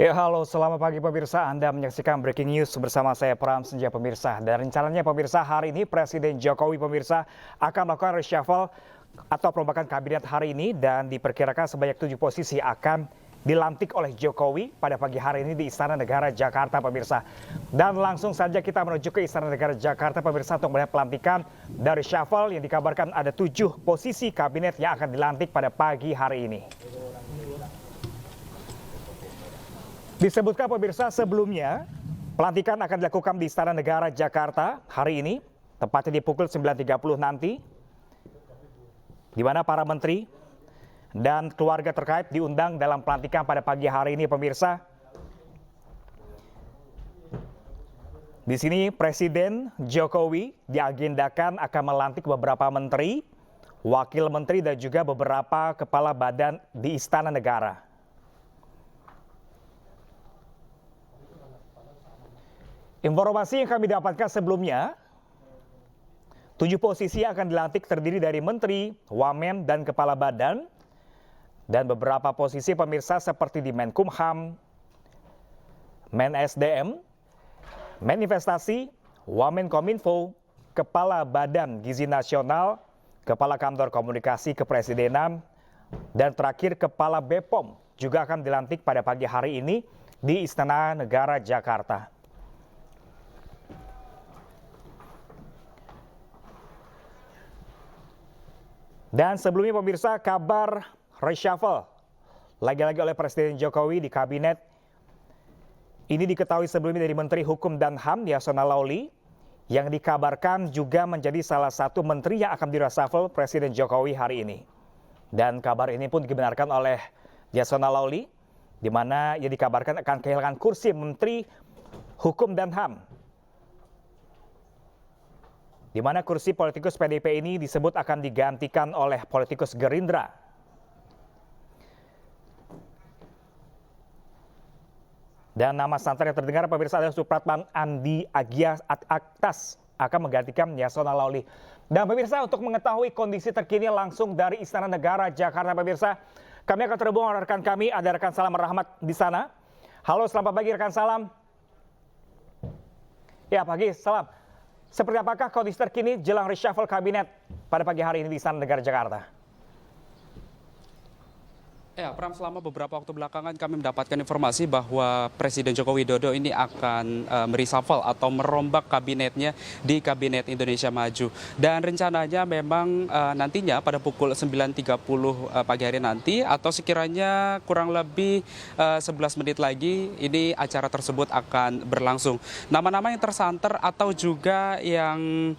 Ya, halo, selamat pagi pemirsa. Anda menyaksikan Breaking News bersama saya Pram Senja pemirsa. Dan rencananya pemirsa hari ini Presiden Jokowi pemirsa akan melakukan reshuffle atau perombakan kabinet hari ini dan diperkirakan sebanyak 7 posisi akan dilantik oleh Jokowi pada pagi hari ini di Istana Negara Jakarta pemirsa. Dan langsung saja kita menuju ke Istana Negara Jakarta pemirsa untuk melihat pelantikan dari reshuffle yang dikabarkan ada 7 posisi kabinet yang akan dilantik pada pagi hari ini. Disebutkan pemirsa sebelumnya, pelantikan akan dilakukan di Istana Negara Jakarta hari ini, tepatnya di pukul 9.30 nanti, di mana para menteri dan keluarga terkait diundang dalam pelantikan pada pagi hari ini pemirsa. Di sini Presiden Jokowi diagendakan akan melantik beberapa menteri, wakil menteri dan juga beberapa kepala badan di Istana Negara. Informasi yang kami dapatkan sebelumnya, 7 posisi yang akan dilantik terdiri dari menteri, wamen, dan kepala badan. Dan beberapa posisi pemirsa seperti di Menkumham, Men-SDM, Men-Investasi, Wamenkominfo, Kepala Badan Gizi Nasional, Kepala Kantor Komunikasi Kepresidenan, dan terakhir Kepala BPOM juga akan dilantik pada pagi hari ini di Istana Negara Jakarta. Dan sebelumnya pemirsa, kabar reshuffle lagi-lagi oleh Presiden Jokowi di kabinet ini diketahui sebelumnya dari Menteri Hukum dan HAM Yasona Laoly yang dikabarkan juga menjadi salah satu menteri yang akan direshuffle Presiden Jokowi hari ini. Dan kabar ini pun dibenarkan oleh Yasona Laoly di mana ia dikabarkan akan kehilangan kursi Menteri Hukum dan HAM. Di mana kursi politikus PDIP ini disebut akan digantikan oleh politikus Gerindra. Dan nama santer yang terdengar pemirsa adalah Supratman Andi Agia Aktas akan menggantikan Yasona Laoly. Dan pemirsa untuk mengetahui kondisi terkini langsung dari Istana Negara Jakarta pemirsa, kami akan terhubung dengan rekan kami, ada rekan Salam Rahmat di sana. Halo, selamat pagi rekan Salam. Ya, pagi, Salam. Seperti apakah kondisi terkini jelang reshuffle kabinet pada pagi hari ini di Istana Negara Jakarta? Ya, Pram, selama beberapa waktu belakangan kami mendapatkan informasi bahwa Presiden Joko Widodo ini akan mereshuffle atau merombak kabinetnya di Kabinet Indonesia Maju. Dan rencananya memang nantinya pada pukul 9.30 pagi hari nanti atau sekiranya kurang lebih 11 menit lagi ini acara tersebut akan berlangsung. Nama-nama yang tersanter atau juga yang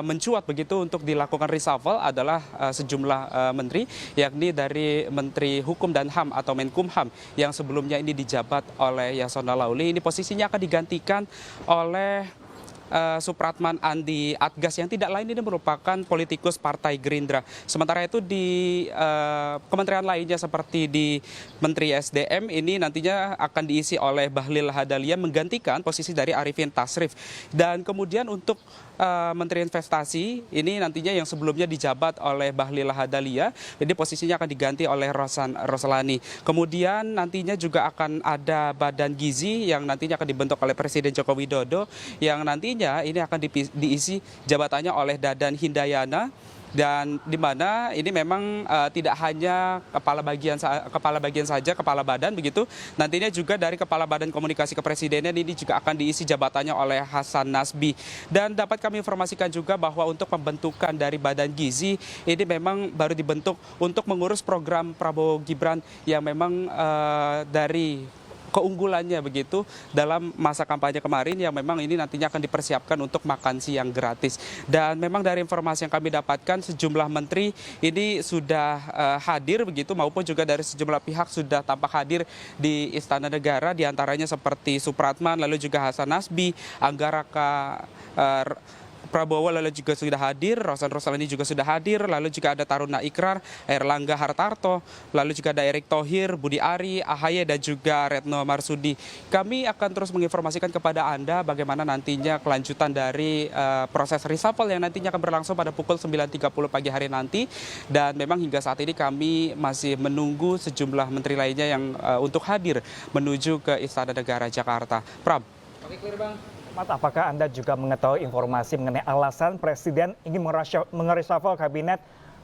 mencuat begitu untuk dilakukan reshuffle adalah sejumlah menteri, yakni dari Menteri Hukum dan HAM atau Menkumham yang sebelumnya ini dijabat oleh Yasona Laoly. Ini posisinya akan digantikan oleh Supratman Andi Aktas yang tidak lain ini merupakan politikus Partai Gerindra. Sementara itu di kementerian lainnya seperti di Menteri SDM ini nantinya akan diisi oleh Bahlil Lahadalia menggantikan posisi dari Arifin Tasrif. Dan kemudian untuk Menteri Investasi ini nantinya yang sebelumnya dijabat oleh Bahlil Lahadalia, jadi posisinya akan diganti oleh Rosan Roslani. Kemudian nantinya juga akan ada Badan Gizi yang nantinya akan dibentuk oleh Presiden Joko Widodo yang nantinya ini akan diisi jabatannya oleh Dadan Hindayana. Dan di mana ini memang tidak hanya kepala bagian saja, kepala badan begitu, nantinya juga dari Kepala Badan Komunikasi Kepresidenan ini juga akan diisi jabatannya oleh Hasan Nasbi. Dan dapat kami informasikan juga bahwa untuk pembentukan dari Badan Gizi ini memang baru dibentuk untuk mengurus program Prabowo Gibran yang memang dari keunggulannya begitu dalam masa kampanye kemarin yang memang ini nantinya akan dipersiapkan untuk makan siang gratis. Dan memang dari informasi yang kami dapatkan sejumlah menteri ini sudah hadir begitu maupun juga dari sejumlah pihak sudah tampak hadir di Istana Negara, diantaranya seperti Supratman, lalu juga Hasan Nasbi, Anggaraka Prabowo lalu juga sudah hadir, Rosan Roslani juga sudah hadir, lalu juga ada Taruna Ikrar, Airlangga Hartarto, lalu juga ada Erick Thohir, Budi Ari, AHY dan juga Retno Marsudi. Kami akan terus menginformasikan kepada Anda bagaimana nantinya kelanjutan dari proses reshuffle yang nantinya akan berlangsung pada pukul 9.30 pagi hari nanti. Dan memang hingga saat ini kami masih menunggu sejumlah menteri lainnya yang untuk hadir menuju ke Istana Negara Jakarta. Pram. Oke, clear Bang. Apakah Anda juga mengetahui informasi mengenai alasan Presiden ingin mereshuffle kabinet,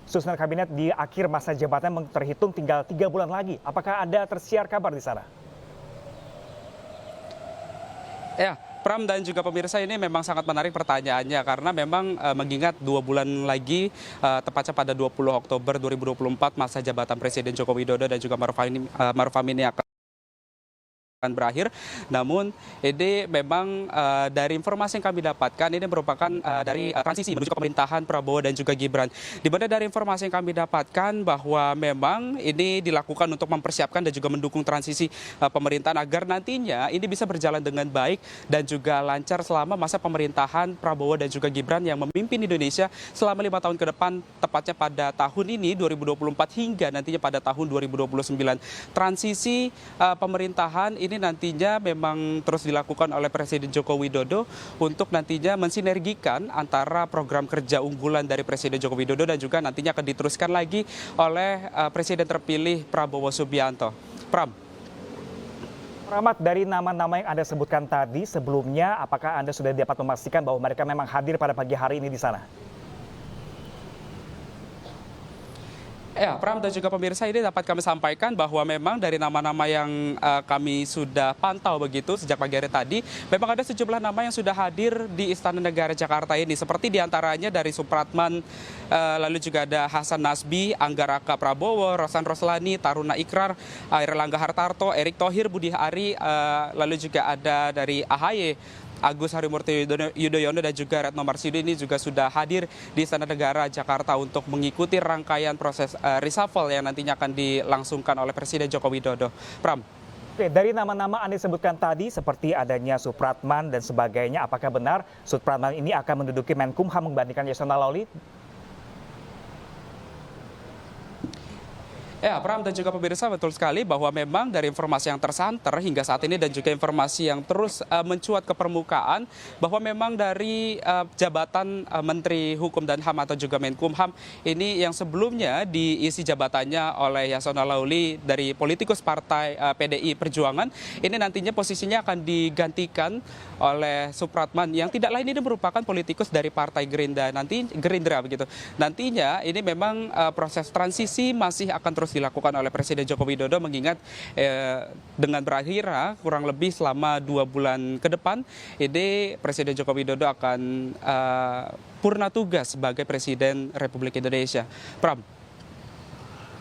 susunan kabinet di akhir masa jabatan terhitung tinggal 3 bulan lagi? Apakah ada tersiar kabar di sana? Ya, Pram dan juga pemirsa, ini memang sangat menarik pertanyaannya karena memang mengingat 2 bulan lagi, tepatnya pada 20 Oktober 2024 masa jabatan Presiden Joko Widodo dan juga Maruf Amin akan berakhir. Namun ini memang dari informasi yang kami dapatkan ini merupakan dari transisi menuju ke pemerintahan Prabowo dan juga Gibran. Di mana dari informasi yang kami dapatkan bahwa memang ini dilakukan untuk mempersiapkan dan juga mendukung transisi pemerintahan agar nantinya ini bisa berjalan dengan baik dan juga lancar selama masa pemerintahan Prabowo dan juga Gibran yang memimpin Indonesia selama 5 tahun ke depan, tepatnya pada tahun ini 2024 hingga nantinya pada tahun 2029. Transisi pemerintahan ini nantinya memang terus dilakukan oleh Presiden Joko Widodo untuk nantinya mensinergikan antara program kerja unggulan dari Presiden Joko Widodo dan juga nantinya akan diteruskan lagi oleh Presiden terpilih Prabowo Subianto. Pram. Rahmat, dari nama-nama yang Anda sebutkan tadi sebelumnya, apakah Anda sudah dapat memastikan bahwa mereka memang hadir pada pagi hari ini di sana? Ya, Pram dan juga pemirsa, ini dapat kami sampaikan bahwa memang dari nama-nama yang kami sudah pantau begitu sejak pagi hari tadi, memang ada sejumlah nama yang sudah hadir di Istana Negara Jakarta ini. Seperti diantaranya dari Supratman, lalu juga ada Hasan Nasbi, Angga Raka Prabowo, Rosan Roslani, Taruna Ikrar, Airlangga Hartarto, Erick Thohir, Budi Ari, lalu juga ada dari AHY, Agus Harimurti Yudhoyono dan juga Retno Marsudi ini juga sudah hadir di Istana Negara Jakarta untuk mengikuti rangkaian proses reshuffle yang nantinya akan dilangsungkan oleh Presiden Joko Widodo. Pram. Oke, dari nama-nama Anda sebutkan tadi seperti adanya Supratman dan sebagainya, apakah benar Supratman ini akan menduduki Menkumham menggantikan Yasona Lawli? Ya, Pram dan juga pemirsa, betul sekali bahwa memang dari informasi yang tersanter hingga saat ini dan juga informasi yang terus mencuat ke permukaan bahwa memang dari jabatan Menteri Hukum dan HAM atau juga Menkumham ini yang sebelumnya diisi jabatannya oleh Yasona Lawli dari politikus partai PDI Perjuangan, ini nantinya posisinya akan digantikan oleh Supratman yang tidak lain ini merupakan politikus dari Partai Gerindra begitu. Nantinya ini memang proses transisi masih akan terus dilakukan oleh Presiden Joko Widodo mengingat dengan berakhirnya kurang lebih selama 2 bulan ke depan ini Presiden Joko Widodo akan purna tugas sebagai Presiden Republik Indonesia. Pram.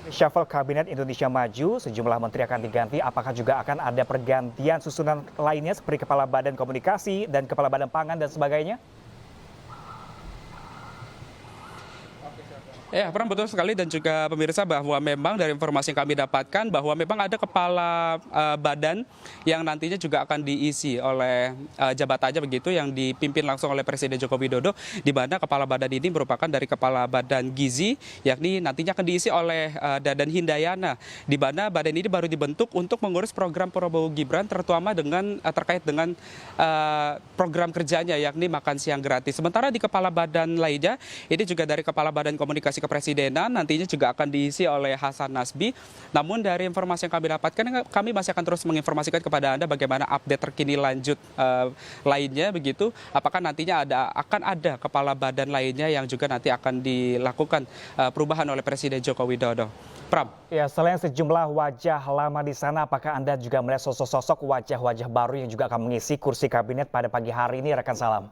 Reshuffle Kabinet Indonesia Maju, sejumlah menteri akan diganti. Apakah juga akan ada pergantian susunan lainnya seperti Kepala Badan Komunikasi dan Kepala Badan Pangan dan sebagainya? Ya, Pram, betul sekali dan juga pemirsa bahwa memang dari informasi yang kami dapatkan bahwa memang ada kepala badan yang nantinya juga akan diisi oleh jabatannya begitu yang dipimpin langsung oleh Presiden Joko Widodo, di mana kepala badan ini merupakan dari Kepala Badan Gizi, yakni nantinya akan diisi oleh Dadan Hindayana, di mana badan ini baru dibentuk untuk mengurus program Prabowo Gibran terutama dengan terkait dengan program kerjanya yakni makan siang gratis. Sementara di kepala badan lainnya ini juga dari Kepala Badan Komunikasi Kepresidenan nantinya juga akan diisi oleh Hasan Nasbi. Namun dari informasi yang kami dapatkan, kami masih akan terus menginformasikan kepada Anda bagaimana update terkini lanjut lainnya begitu. Apakah nantinya akan ada kepala badan lainnya yang juga nanti akan dilakukan perubahan oleh Presiden Joko Widodo. Pram. Ya, selain sejumlah wajah lama di sana, apakah Anda juga melihat sosok-sosok wajah-wajah baru yang juga akan mengisi kursi kabinet pada pagi hari ini, rekan Salam?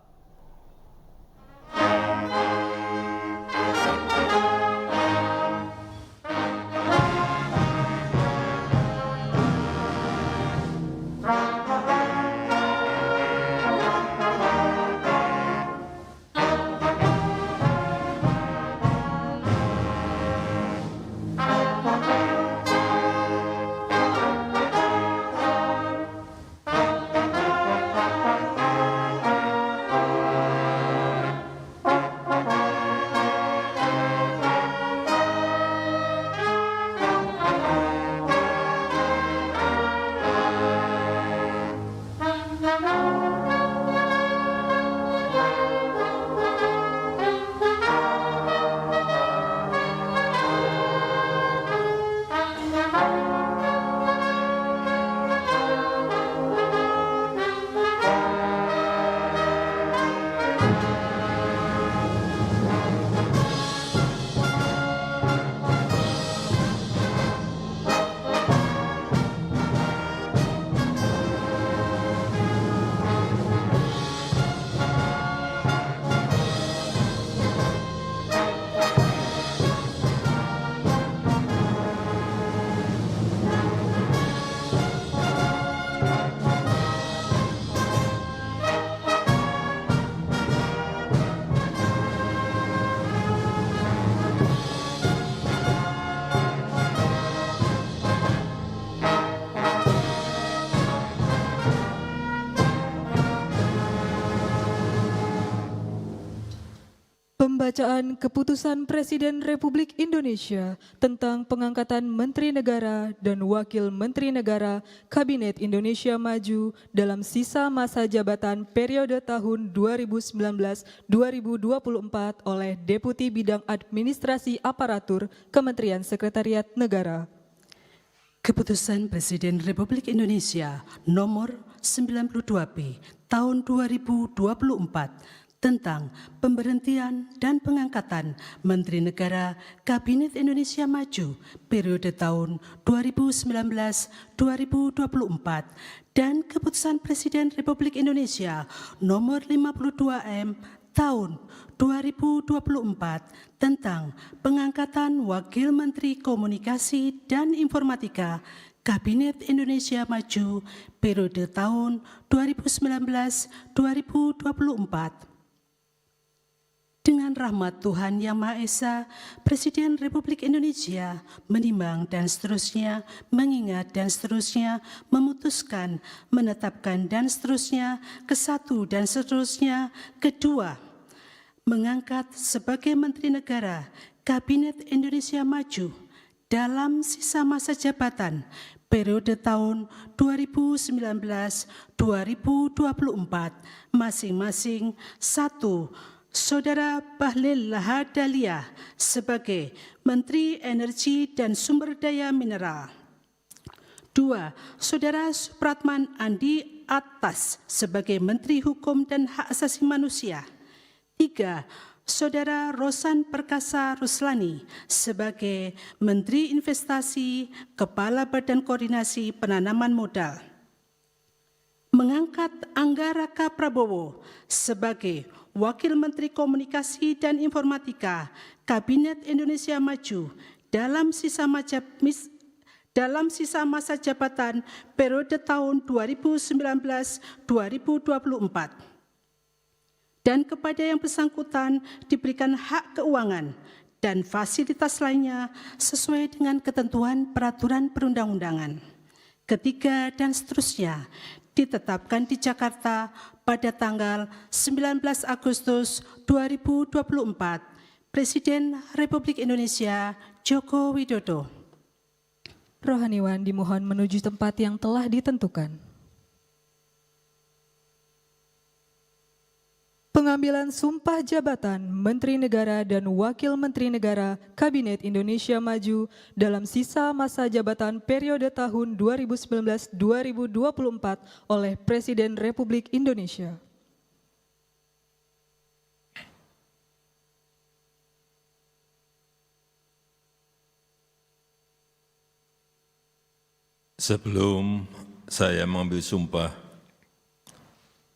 Pembacaan Keputusan Presiden Republik Indonesia tentang pengangkatan Menteri Negara dan Wakil Menteri Negara Kabinet Indonesia Maju dalam sisa masa jabatan periode tahun 2019-2024 oleh Deputi Bidang Administrasi Aparatur Kementerian Sekretariat Negara. Keputusan Presiden Republik Indonesia Nomor 92B Tahun 2024 tentang pemberhentian dan pengangkatan Menteri Negara Kabinet Indonesia Maju periode tahun 2019-2024 dan Keputusan Presiden Republik Indonesia Nomor 52M Tahun 2024 tentang pengangkatan Wakil Menteri Komunikasi dan Informatika Kabinet Indonesia Maju periode tahun 2019-2024. Dengan rahmat Tuhan Yang Maha Esa, Presiden Republik Indonesia menimbang dan seterusnya, mengingat dan seterusnya, memutuskan, menetapkan dan seterusnya, kesatu dan seterusnya, kedua, mengangkat sebagai Menteri Negara Kabinet Indonesia Maju dalam sisa masa jabatan periode tahun 2019-2024 masing-masing. 1. Saudara Bahlil Lahadalia sebagai Menteri Energi dan Sumber Daya Mineral. 2. Saudara Supratman Andi Atas sebagai Menteri Hukum dan Hak Asasi Manusia. 3. Saudara Rosan Perkasa Ruslani sebagai Menteri Investasi, Kepala Badan Koordinasi Penanaman Modal. Mengangkat Anggaraka Prabowo sebagai Wakil Menteri Komunikasi dan Informatika Kabinet Indonesia Maju dalam sisa masa jabatan periode tahun 2019-2024. Dan kepada yang bersangkutan diberikan hak keuangan dan fasilitas lainnya sesuai dengan ketentuan peraturan perundang-undangan. 3 dan seterusnya ditetapkan di Jakarta pada tanggal 19 Agustus 2024. Presiden Republik Indonesia Joko Widodo. Rohaniwan dimohon menuju tempat yang telah ditentukan. Pengambilan sumpah jabatan Menteri Negara dan Wakil Menteri Negara Kabinet Indonesia Maju dalam sisa masa jabatan periode tahun 2019-2024 oleh Presiden Republik Indonesia. Sebelum saya mengambil sumpah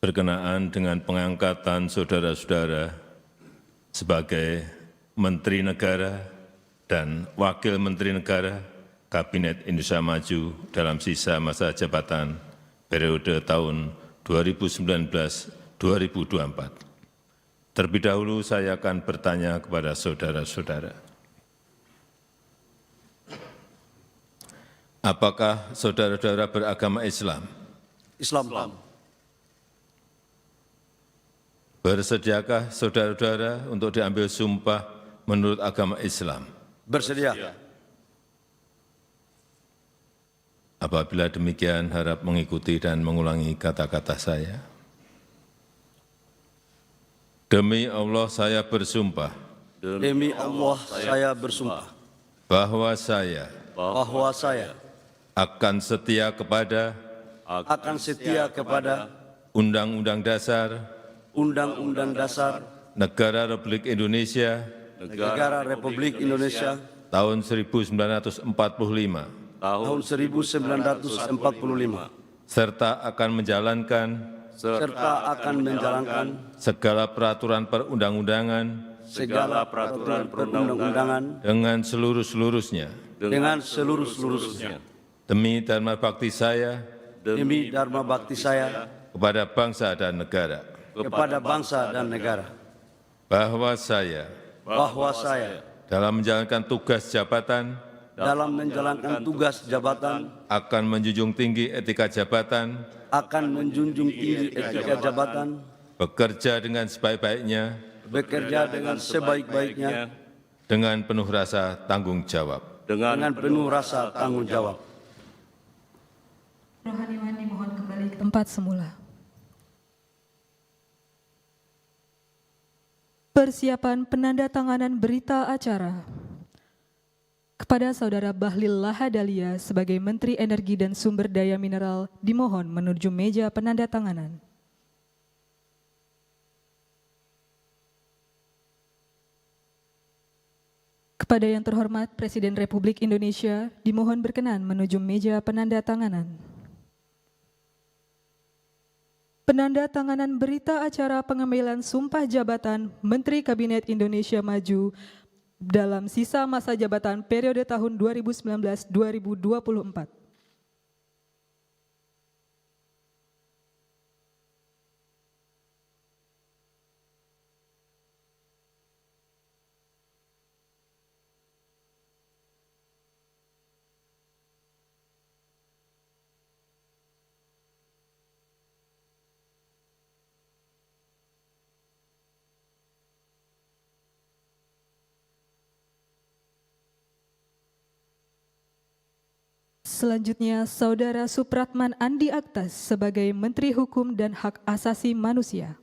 berkenaan dengan pengangkatan saudara-saudara sebagai Menteri Negara dan Wakil Menteri Negara Kabinet Indonesia Maju dalam sisa masa jabatan periode tahun 2019-2024. Terlebih dahulu saya akan bertanya kepada saudara-saudara. Apakah saudara-saudara beragama Islam? Islam. Bersediakah saudara-saudara untuk diambil sumpah menurut agama Islam? Bersedia. Apabila demikian, harap mengikuti dan mengulangi kata-kata saya. Demi Allah saya bersumpah Demi Allah saya bersumpah bahwa saya akan setia kepada Undang-Undang Dasar Undang-Undang Dasar Negara Republik Indonesia tahun 1945 tahun 1945 serta akan menjalankan segala peraturan perundang-undangan dengan seluruh-seluruhnya demi dharma bakti saya kepada bangsa dan negara. Bahwa saya dalam menjalankan tugas jabatan akan menjunjung tinggi etika jabatan, bekerja dengan sebaik-baiknya bekerja dengan sebaik-baiknya dengan penuh rasa tanggung jawab. dengan penuh rasa tanggung jawab. Rohaniwan dimohon kembali ke tempat semula. Persiapan penandatanganan berita acara. Kepada Saudara Bahlil Lahadalia sebagai Menteri Energi dan Sumber Daya Mineral dimohon menuju meja penandatanganan. Kepada yang terhormat Presiden Republik Indonesia dimohon berkenan menuju meja penandatanganan. Penandatanganan berita acara pengambilan sumpah jabatan Menteri Kabinet Indonesia Maju dalam sisa masa jabatan periode tahun 2019-2024. Selanjutnya, Saudara Supratman Andi Aktas sebagai Menteri Hukum dan Hak Asasi Manusia.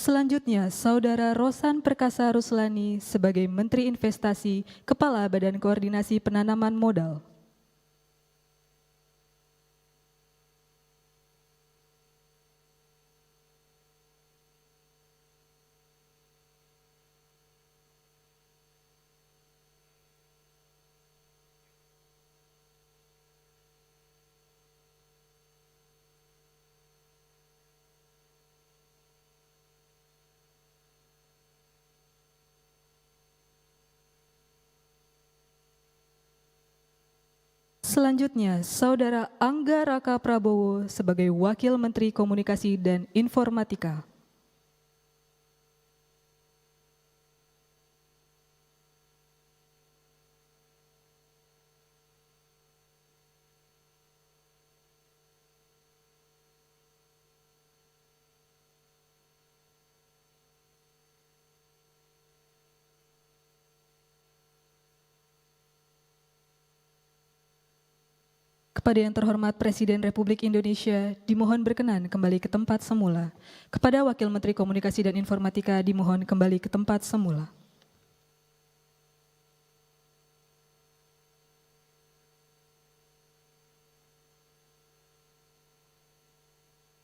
Selanjutnya, Saudara Rosan Perkasa Ruslani sebagai Menteri Investasi, Kepala Badan Koordinasi Penanaman Modal. Selanjutnya, Saudara Angga Raka Prabowo sebagai Wakil Menteri Komunikasi dan Informatika. Kepada yang terhormat Presiden Republik Indonesia, dimohon berkenan kembali ke tempat semula. Kepada Wakil Menteri Komunikasi dan Informatika, dimohon kembali ke tempat semula.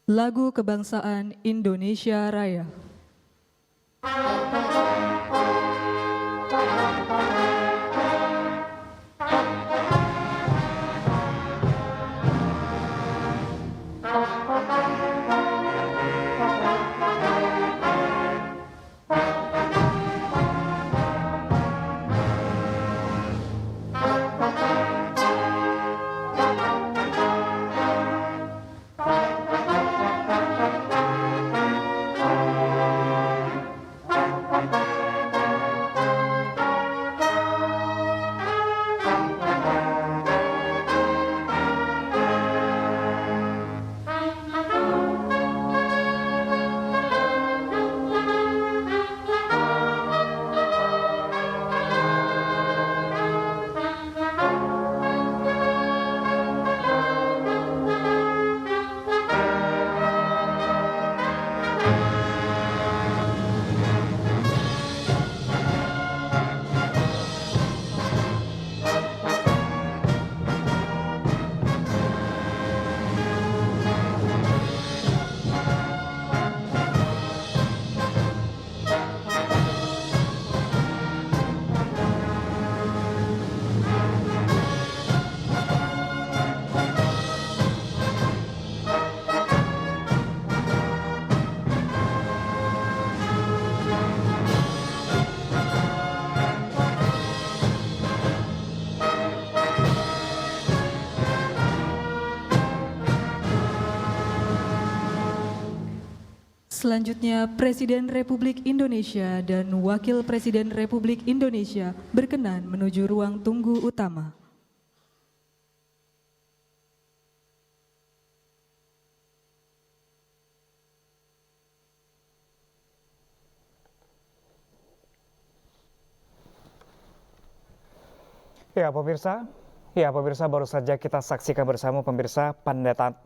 Lagu Kebangsaan Indonesia Raya. Selanjutnya, Presiden Republik Indonesia dan Wakil Presiden Republik Indonesia berkenan menuju ruang tunggu utama. Ya pemirsa baru saja kita saksikan bersama pemirsa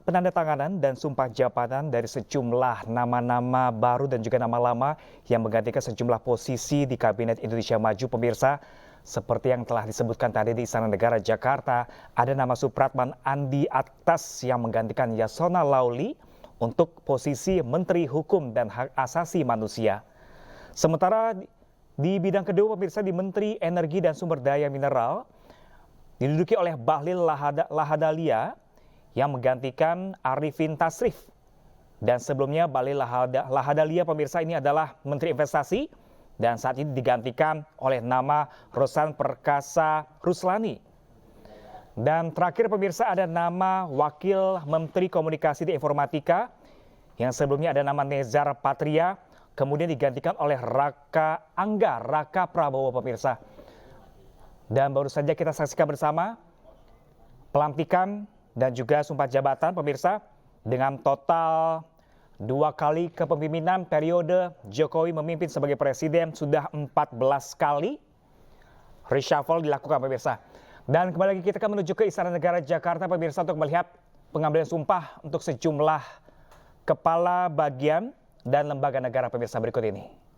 penandatanganan dan sumpah jabatan dari sejumlah nama-nama baru dan juga nama lama yang menggantikan sejumlah posisi di Kabinet Indonesia Maju pemirsa. Seperti yang telah disebutkan tadi di Istana Negara Jakarta, ada nama Supratman Andi Aktas yang menggantikan Yasona Lauli untuk posisi Menteri Hukum dan Hak Asasi Manusia. Sementara di bidang kedua pemirsa di Menteri Energi dan Sumber Daya Mineral diduduki oleh Bahlil Lahadalia yang menggantikan Arifin Tasrif. Dan sebelumnya Bahlil Lahadalia pemirsa ini adalah Menteri Investasi dan saat ini digantikan oleh nama Rosan Perkasa Ruslani. Dan terakhir pemirsa ada nama Wakil Menteri Komunikasi dan Informatika yang sebelumnya ada nama Nezar Patria kemudian digantikan oleh Raka Prabowo pemirsa. Dan baru saja kita saksikan bersama pelantikan dan juga sumpah jabatan pemirsa dengan total 2 kali kepemimpinan periode Jokowi memimpin sebagai presiden sudah 14 kali reshuffle dilakukan pemirsa. Dan kembali lagi kita akan menuju ke Istana Negara Jakarta pemirsa untuk melihat pengambilan sumpah untuk sejumlah kepala bagian dan lembaga negara pemirsa berikut ini.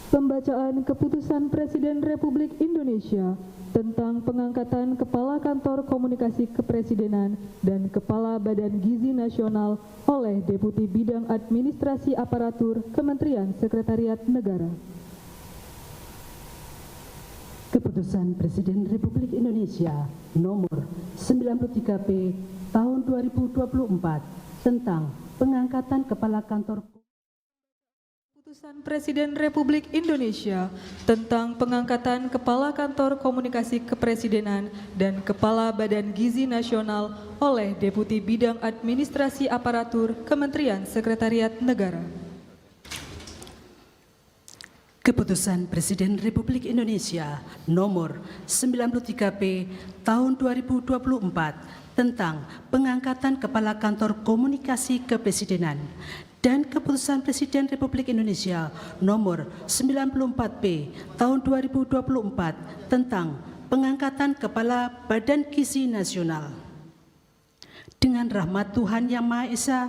Pembacaan Keputusan Presiden Republik Indonesia tentang pengangkatan Kepala Kantor Komunikasi Kepresidenan dan Kepala Badan Gizi Nasional oleh Deputi Bidang Administrasi Aparatur Kementerian Sekretariat Negara. Keputusan Presiden Republik Indonesia nomor 93P tahun 2024 tentang pengangkatan Kepala Kantor Keputusan Presiden Republik Indonesia tentang pengangkatan Kepala Kantor Komunikasi Kepresidenan dan Kepala Badan Gizi Nasional oleh Deputi Bidang Administrasi Aparatur Kementerian Sekretariat Negara. Keputusan Presiden Republik Indonesia nomor 93P tahun 2024 tentang pengangkatan Kepala Kantor Komunikasi Kepresidenan dan Keputusan Presiden Republik Indonesia nomor 94P tahun 2024 tentang pengangkatan Kepala Badan Gizi Nasional. Dengan rahmat Tuhan Yang Maha Esa,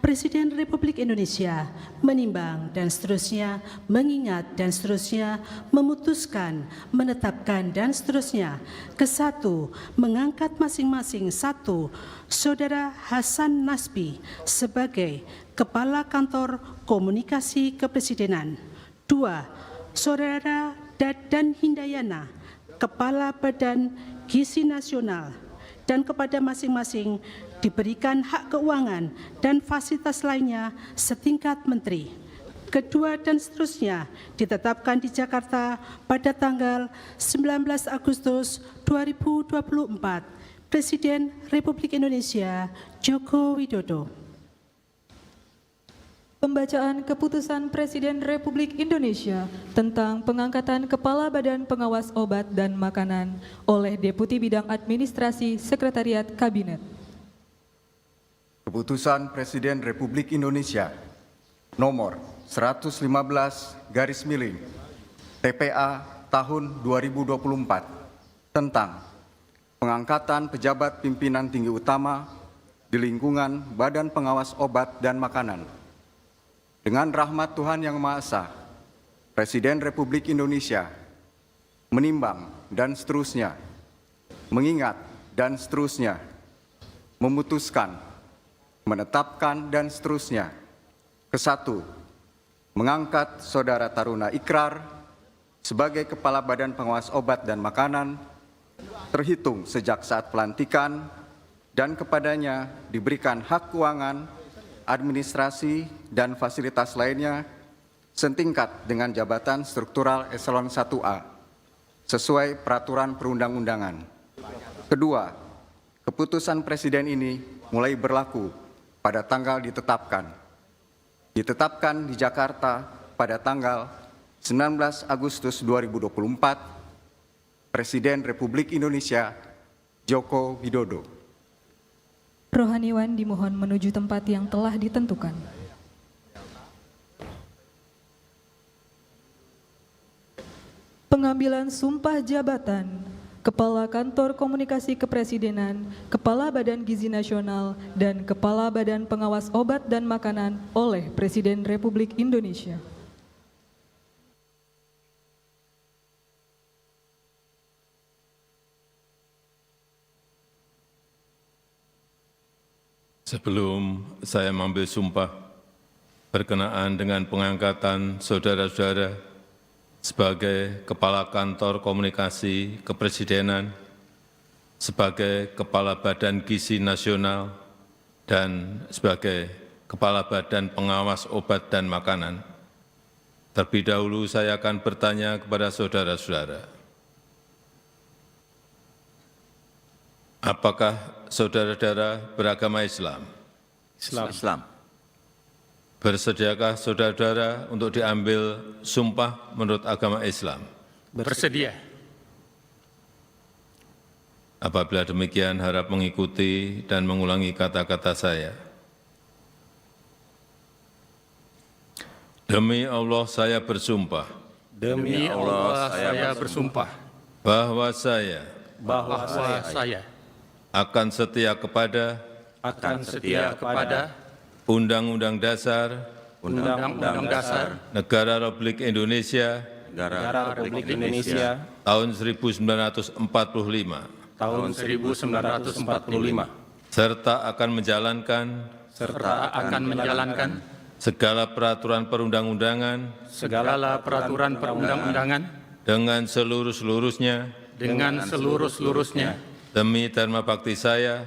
Presiden Republik Indonesia menimbang dan seterusnya, mengingat dan seterusnya, memutuskan, menetapkan dan seterusnya. Ke-1, mengangkat masing-masing 1, Saudara Hasan Nasbi sebagai Kepala Kantor Komunikasi Kepresidenan. 2, Saudara Dadan Hindayana, Kepala Badan Gizi Nasional, dan kepada masing-masing diberikan hak keuangan dan fasilitas lainnya setingkat menteri. Kedua dan seterusnya ditetapkan di Jakarta pada tanggal 19 Agustus 2024 Presiden Republik Indonesia Joko Widodo. Pembacaan Keputusan Presiden Republik Indonesia tentang pengangkatan Kepala Badan Pengawas Obat dan Makanan oleh Deputi Bidang Administrasi Sekretariat Kabinet. Keputusan Presiden Republik Indonesia nomor 115 garis miring TPA tahun 2024 tentang pengangkatan pejabat pimpinan tinggi utama di lingkungan Badan Pengawas Obat dan Makanan. Dengan rahmat Tuhan Yang Maha Esa, Presiden Republik Indonesia menimbang dan seterusnya, mengingat dan seterusnya, memutuskan, menetapkan dan seterusnya. Kesatu, mengangkat Saudara Taruna Ikrar sebagai Kepala Badan Pengawas Obat dan Makanan terhitung sejak saat pelantikan dan kepadanya diberikan hak keuangan, administrasi, dan fasilitas lainnya setingkat dengan jabatan struktural eselon 1A sesuai peraturan perundang-undangan. Kedua, keputusan Presiden ini mulai berlaku pada tanggal ditetapkan. Ditetapkan di Jakarta pada tanggal 19 Agustus 2024, Presiden Republik Indonesia Joko Widodo. Rohaniwan dimohon menuju tempat yang telah ditentukan. Pengambilan sumpah jabatan Kepala Kantor Komunikasi Kepresidenan, Kepala Badan Gizi Nasional, dan Kepala Badan Pengawas Obat dan Makanan oleh Presiden Republik Indonesia. Sebelum saya mengambil sumpah berkenaan dengan pengangkatan saudara-saudara sebagai Kepala Kantor Komunikasi Kepresidenan, sebagai Kepala Badan Gizi Nasional, dan sebagai Kepala Badan Pengawas Obat dan Makanan, terlebih dahulu saya akan bertanya kepada saudara-saudara, apakah saudara-saudara beragama Islam? Islam. Bersediakah saudara-saudara untuk diambil sumpah menurut agama Islam? Bersedia. Apabila demikian, harap mengikuti dan mengulangi kata-kata saya. Demi Allah saya bersumpah Demi Allah saya bersumpah bahwa saya bahwa saya akan setia kepada akan setia kepada Undang-Undang Dasar Undang-Undang Dasar Negara Republik Indonesia Negara Republik Indonesia tahun 1945 tahun 1945 serta akan menjalankan segala peraturan perundang-undangan segala peraturan perundang-undangan dengan seluruh-seluruhnya demi dharma bakti saya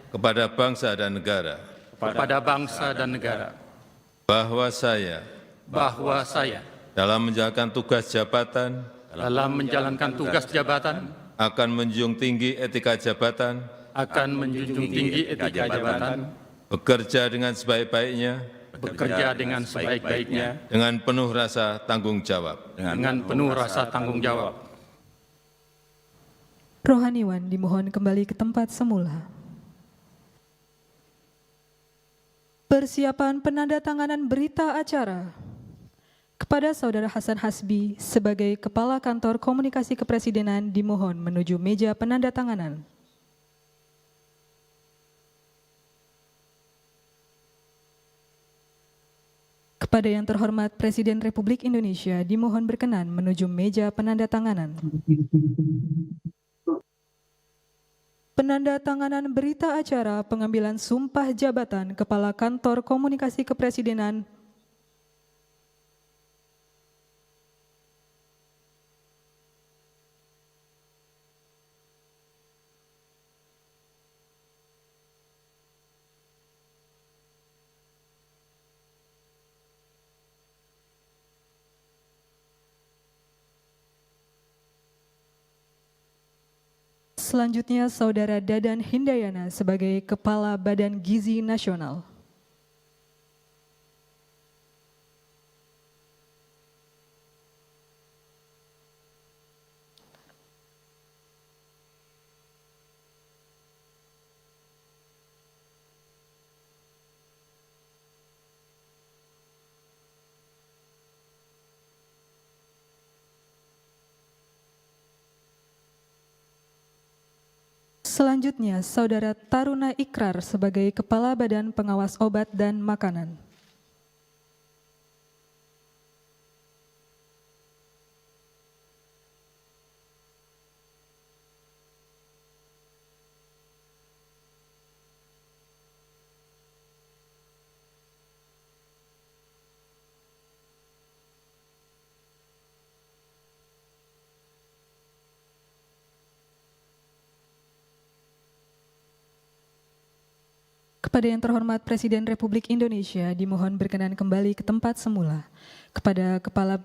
kepada bangsa dan negara, bahwa saya dalam menjalankan tugas jabatan akan menjunjung tinggi etika jabatan, bekerja dengan sebaik-baiknya, dengan penuh rasa tanggung jawab. Rohaniwan dimohon kembali ke tempat semula. Persiapan penandatanganan berita acara kepada Saudara Hasan Hasbi sebagai Kepala Kantor Komunikasi Kepresidenan dimohon menuju meja penandatanganan. Kepada yang terhormat Presiden Republik Indonesia dimohon berkenan menuju meja penandatanganan. Penandatanganan berita acara pengambilan sumpah jabatan Kepala Kantor Komunikasi Kepresidenan Selanjutnya, Saudara Dadan Hindayana sebagai Kepala Badan Gizi Nasional. Selanjutnya, Saudara Taruna Ikrar sebagai Kepala Badan Pengawas Obat dan Makanan. Kepada yang terhormat Presiden Republik Indonesia, dimohon berkenan kembali ke tempat semula. Kepada Kepala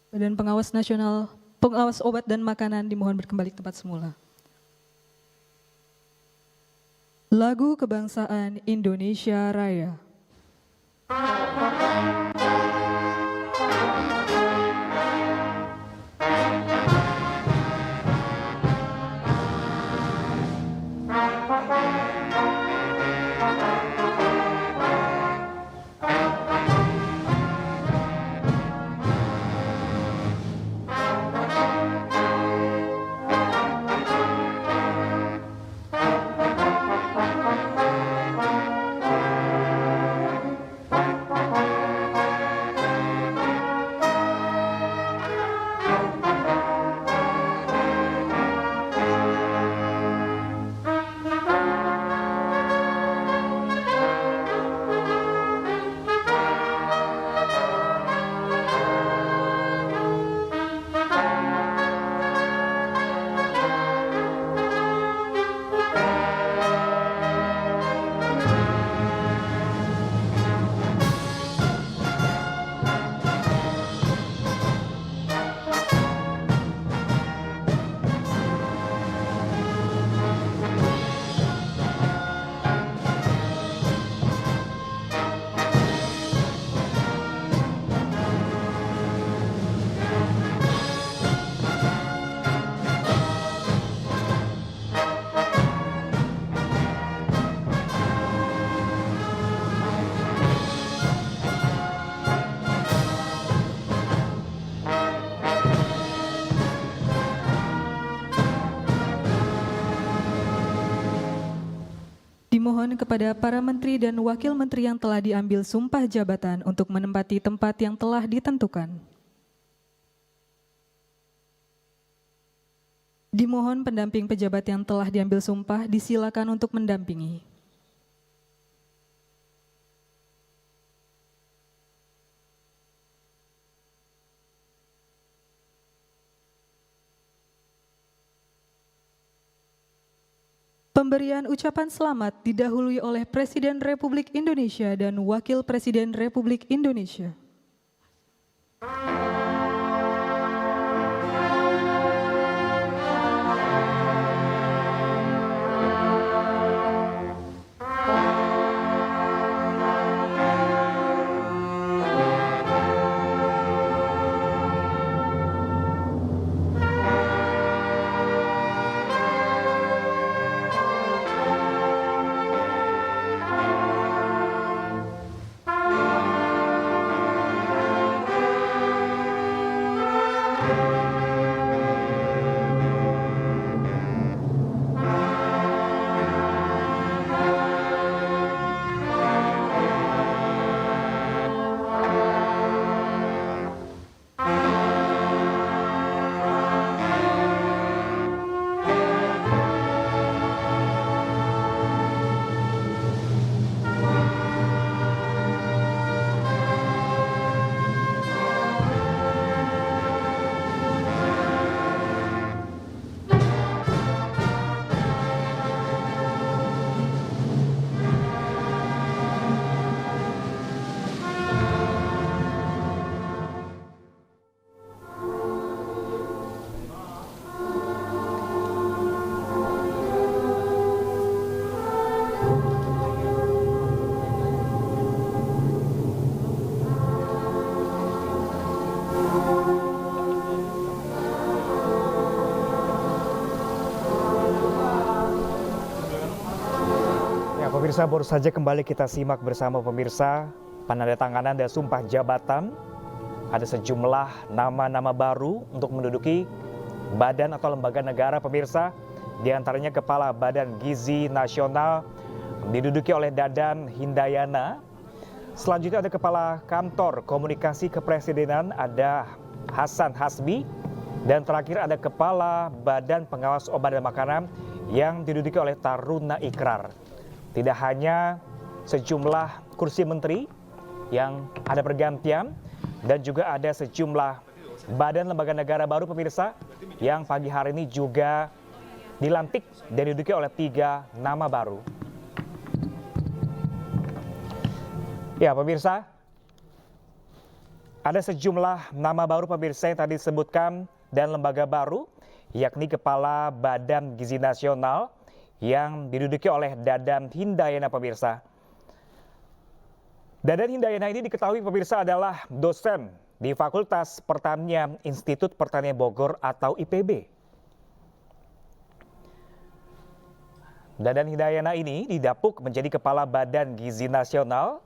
Badan Pengawas Nasional, Pengawas Obat dan Makanan, dimohon berkembali ke tempat semula. Lagu Kebangsaan Indonesia Raya. Dimohon kepada para menteri dan wakil menteri yang telah diambil sumpah jabatan untuk menempati tempat yang telah ditentukan. Dimohon pendamping pejabat yang telah diambil sumpah disilakan untuk mendampingi. Pemberian ucapan selamat didahului oleh Presiden Republik Indonesia dan Wakil Presiden Republik Indonesia. Pemirsa, baru saja kembali kita simak bersama pemirsa penandatanganan dan sumpah jabatan. Ada sejumlah nama-nama baru untuk menduduki badan atau lembaga negara pemirsa. Di antaranya Kepala Badan Gizi Nasional diduduki oleh Dadan Hindayana. Selanjutnya ada Kepala Kantor Komunikasi Kepresidenan ada Hasan Hasbi. Dan terakhir ada Kepala Badan Pengawas Obat dan Makanan yang diduduki oleh Taruna Ikrar. Tidak hanya sejumlah kursi menteri yang ada pergantian dan juga ada sejumlah badan lembaga negara baru pemirsa yang pagi hari ini juga dilantik dan diduduki oleh 3 nama baru. Ya pemirsa, ada sejumlah nama baru pemirsa yang tadi disebutkan dan lembaga baru, yakni Kepala Badan Gizi Nasional yang diduduki oleh Dadan Hindayana pemirsa. Dadan Hindayana ini diketahui pemirsa adalah dosen di Fakultas Pertanian Institut Pertanian Bogor atau IPB. Dadan Hindayana ini didapuk menjadi Kepala Badan Gizi Nasional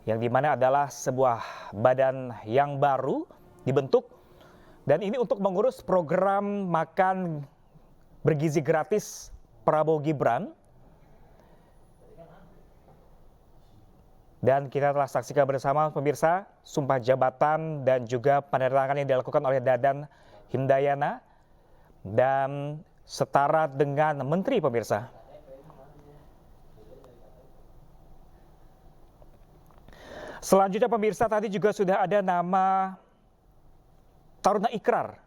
yang dimana adalah sebuah badan yang baru dibentuk dan ini untuk mengurus program makan bergizi gratis Prabowo Gibran. Dan kita telah saksikan bersama pemirsa sumpah jabatan dan juga penandatanganan yang dilakukan oleh Dadan Hindayana dan setara dengan menteri pemirsa. Selanjutnya pemirsa tadi juga sudah ada nama Taruna Ikrar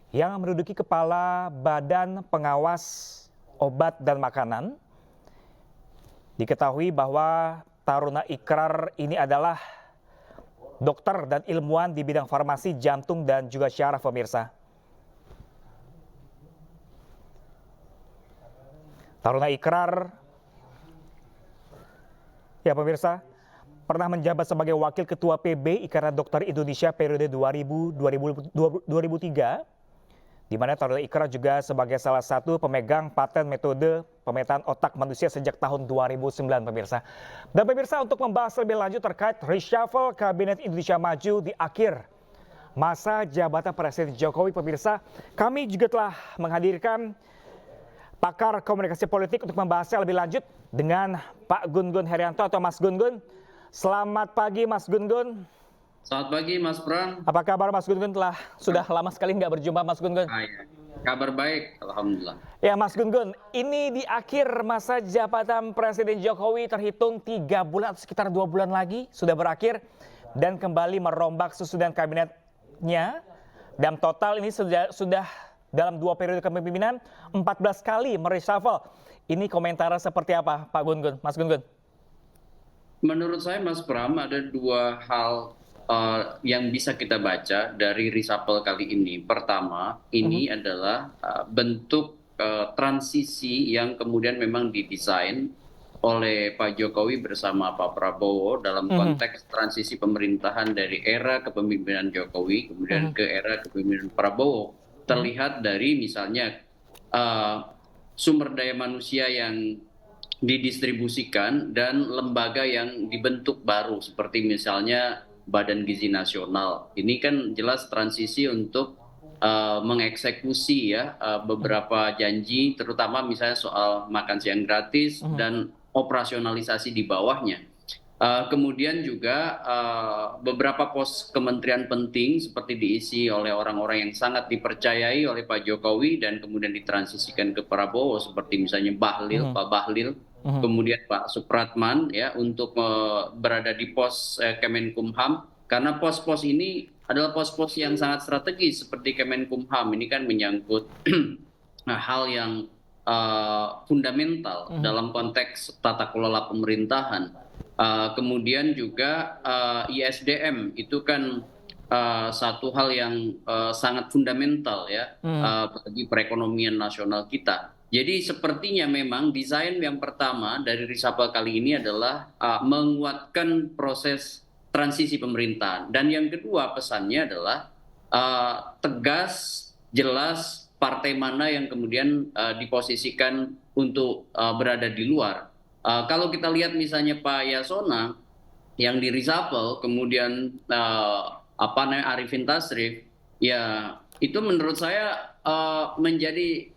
yang menduduki Kepala Badan Pengawas Obat dan Makanan. Diketahui bahwa Taruna Ikrar ini adalah dokter dan ilmuwan di bidang farmasi, jantung dan juga syaraf pemirsa. Taruna Ikrar, ya pemirsa, pernah menjabat sebagai Wakil Ketua PB Ikatan Dokter Indonesia periode 2003, di mana Taruna Ikrar juga sebagai salah satu pemegang paten metode pemetaan otak manusia sejak tahun 2009 pemirsa. Dan pemirsa untuk membahas lebih lanjut terkait reshuffle Kabinet Indonesia Maju di akhir masa jabatan Presiden Jokowi pemirsa, kami juga telah menghadirkan pakar komunikasi politik untuk membahasnya lebih lanjut dengan Pak Gun-Gun Herianto atau Mas Gun-Gun. Selamat pagi Mas Gun-Gun. Selamat pagi Mas Pram. Apa kabar Mas Gun-Gun? Sudah lama sekali nggak berjumpa Mas Gun-Gun. Ya. Kabar baik, alhamdulillah. Ya Mas Gun-Gun, ini di akhir masa jabatan Presiden Jokowi terhitung 3 bulan atau sekitar 2 bulan lagi sudah berakhir dan kembali merombak susunan kabinetnya. Dan total ini sudah dalam 2 periode kepemimpinan 14 kali mereshuffle. Ini komentar seperti apa Pak Gun-Gun, Mas Gun-Gun? Menurut saya Mas Pram ada 2 hal yang bisa kita baca dari reshuffle kali ini. Pertama, ini adalah bentuk transisi yang kemudian memang didesain oleh Pak Jokowi bersama Pak Prabowo dalam konteks transisi pemerintahan dari era kepemimpinan Jokowi kemudian ke era kepemimpinan Prabowo. Terlihat dari misalnya sumber daya manusia yang didistribusikan dan lembaga yang dibentuk baru seperti misalnya Badan Gizi Nasional. Ini kan jelas transisi untuk mengeksekusi ya beberapa janji, terutama misalnya soal makan siang gratis dan operasionalisasi di bawahnya. Kemudian juga beberapa pos kementerian penting seperti diisi oleh orang-orang yang sangat dipercayai oleh Pak Jokowi dan kemudian ditransisikan ke Prabowo seperti misalnya Bahlil, Pak Bahlil. Kemudian Pak Supratman ya untuk berada di pos Kemenkumham karena pos-pos ini adalah pos-pos yang sangat strategis seperti Kemenkumham ini kan menyangkut hal yang fundamental dalam konteks tata kelola pemerintahan. Kemudian juga ISDM itu kan satu hal yang sangat fundamental ya bagi perekonomian nasional kita. Jadi sepertinya memang desain yang pertama dari reshuffle kali ini adalah menguatkan proses transisi pemerintahan. Dan yang kedua pesannya adalah tegas, jelas partai mana yang kemudian diposisikan untuk berada di luar Kalau kita lihat misalnya Pak Yasona yang di reshuffle, kemudian Arifin Tasrif, ya itu menurut saya menjadi